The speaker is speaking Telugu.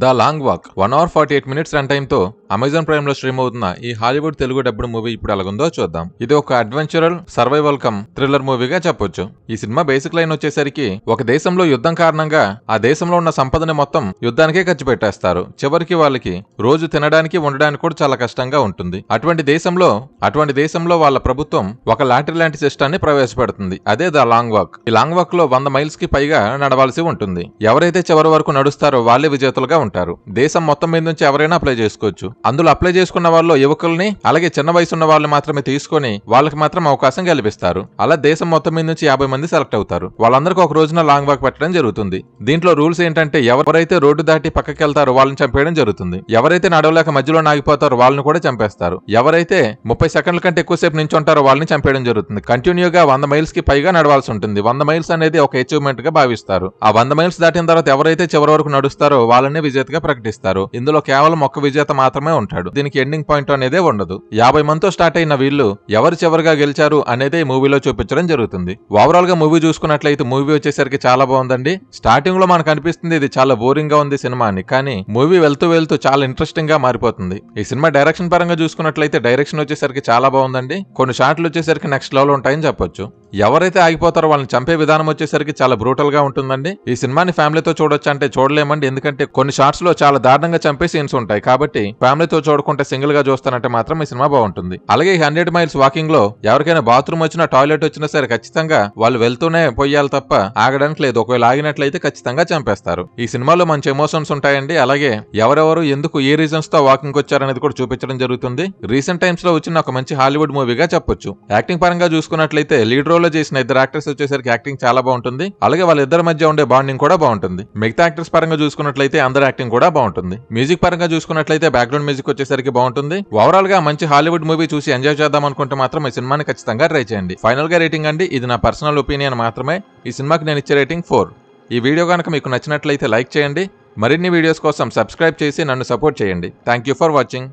The long walk 1 hour 48 minutes run time తో అమెజాన్ ప్రైమ్ లో స్ట్రీమ్ అవుతున్న ఈ హాలీవుడ్ తెలుగు డబ్బుడ్ మూవీ ఇప్పుడు ఎలాగుందో చూద్దాం. ఇది ఒక అడ్వెంచరల్ సర్వైవల్ కమ్ థ్రిల్లర్ మూవీగా చెప్పొచ్చు. ఈ సినిమా బేసిక్ లైన్ వచ్చేసరికి ఒక దేశంలో యుద్ధం కారణంగా ఆ దేశంలో ఉన్న సంపదని మొత్తం యుద్ధానికే ఖర్చు పెట్టేస్తారు. చివరికి వాళ్ళకి రోజు తినడానికి ఉండడానికి కూడా చాలా కష్టంగా ఉంటుంది. అటువంటి దేశంలో వాళ్ళ ప్రభుత్వం ఒక లాటరీ లాంటి సిస్టాన్ని ప్రవేశపెడుతుంది. అదే ద లాంగ్ వాక్. ఈ లాంగ్ వాక్ లో 100 miles కి పైగా నడవాల్సి ఉంటుంది. ఎవరైతే చివరి వరకు నడుస్తారో వాళ్ళే విజేతలుగా ఉంటారు. దేశం మొత్తం మీద నుంచి ఎవరైనా అప్లై చేసుకోవచ్చు. అందులో అప్లై చేసుకున్న వాళ్ళు యువకుల్ని అలాగే చిన్న వయసున్న వాళ్ళు మాత్రమే తీసుకొని వాళ్ళకి మాత్రం అవకాశం కల్పిస్తారు. అలా దేశం మొత్తం మీద నుంచి 50 మంది సెలెక్ట్ అవుతారు. వాళ్ళందరికీ ఒక రోజున లాంగ్ వాక్ పెట్టడం జరుగుతుంది. దీంట్లో రూల్స్ ఏంటంటే ఎవరైతే రోడ్డు దాటి పక్కకి వెళ్తారో వాళ్ళని చంపేయడం జరుగుతుంది. ఎవరైతే నడవలేక మధ్యలో నాగిపోతారో వాళ్ళని కూడా చంపేస్తారు. ఎవరైతే 30 సెకండ్ల కంటే ఎక్కువసేపు నించుంటారో వాళ్ళని చంపేయడం జరుగుతుంది. కంటిన్యూగా 100 miles కి పైగా నడవాల్సి ఉంటుంది. 100 miles అనేది ఒక అచీవ్మెంట్ గా భావిస్తారు. ఆ 100 miles దాటిన తర్వాత ఎవరైతే చివరి వరకు నడుస్తారో వాళ్ళని విజేతగా ప్రకటిస్తారు. ఇందులో కేవలం ఒక్క విజేత మాత్రమే ఉంటాడు. దీనికి ఎండింగ్ పాయింట్ అనేదే ఉండదు. 50 మందితో స్టార్ట్ అయిన వీళ్ళు ఎవరు చివరిగా గెలిచారు అనేది ఈ మూవీలో చూపించడం జరుగుతుంది. ఓవరాల్ గా మూవీ చూసుకున్నట్లయితే మూవీ వచ్చేసరికి చాలా బాగుందండి. స్టార్టింగ్ లో మనకు అనిపిస్తుంది ఇది చాలా బోరింగ్ గా ఉంది సినిమా అని, కానీ మూవీ వెళ్తూ చాలా ఇంట్రెస్టింగ్ గా మారిపోతుంది. ఈ సినిమా డైరెక్షన్ పరంగా చూసుకున్నట్లయితే డైరెక్షన్ వచ్చేసరికి చాలా బాగుందండి. కొన్ని షాట్లు వచ్చేసరికి నెక్స్ట్ లెవెల్ ఉంటాయని చెప్పొచ్చు. ఎవరైతే ఆగిపోతారో వాళ్ళని చంపే విధానం వచ్చేసరికి చాలా బ్రూటల్ గా ఉంటుందండి. ఈ సినిమాని ఫ్యామిలీతో చూడొచ్చు అంటే చూడలేమండి, ఎందుకంటే కొన్ని షార్ట్స్ లో చాలా దారుణంగా చంపే సీన్స్ ఉంటాయి. కాబట్టి ఫ్యామిలీతో చూడకుంటే సింగిల్ గా చూస్తానంటే మాత్రం ఈ సినిమా బాగుంటుంది. అలాగే 100 miles వాకింగ్ లో ఎవరికైనా బాత్రూమ్ వచ్చినా టాయిలెట్ వచ్చినా సరే ఖచ్చితంగా వాళ్ళు వెళ్తూనే పోయాలి తప్ప ఆగడానికి లేదు. ఒకవేళ ఆగినట్లయితే ఖచ్చితంగా చంపేస్తారు. ఈ సినిమాలో మంచి ఎమోషన్స్ ఉంటాయండి. అలాగే ఎవరెవరు ఎందుకు ఏ రీజన్స్ తో వాకింగ్ వచ్చారనేది కూడా చూపించడం జరుగుతుంది. రీసెంట్ టైమ్స్ లో వచ్చిన ఒక మంచి హాలీవుడ్ మూవీగా చెప్పొచ్చు. యాక్టింగ్ పరంగా చూసుకున్నట్లయితే లీడ్ రోల్ లో చేసిన ఇద్దరు యాక్టర్స్ వచ్చేసరికి యాక్టింగ్ చాలా బాగుంటుంది. అలాగే వాళ్ళిద్దరి మధ్య ఉండే బాండింగ్ కూడా బాగుంటుంది. మిగతా యాక్టర్స్ పరంగా చూసుకున్నట్లయితే అందరి యాక్టింగ్ కూడా బాగుంటుంది. మ్యూజిక్ పరంగా చూసుకున్నట్లయితే బ్యాక్గ్రౌండ్ మ్యూజిక్ వచ్చేసరికి బాగుంటుంది. ఓవరాల్ గా మంచి హాలీవుడ్ మూవీ చూసి ఎంజాయ్ చేద్దాం అనుకుంటే మాత్రం ఈ సినిమాని ఖచ్చితంగా ట్రై చేయండి. ఫైనల్ గా రేటింగ్ అండి, ఇది నా పర్సనల్ ఒపీనియన్ మాత్రమే. ఈ సినిమాకి నేను ఇచ్చే రేటింగ్ 4. ఈ వీడియో కనుక మీకు నచ్చినట్లయితే లైక్ చేయండి. మరిన్ని వీడియోస్ కోసం సబ్స్క్రైబ్ చేసి నన్ను సపోర్ట్ చేయండి. Thank you for watching.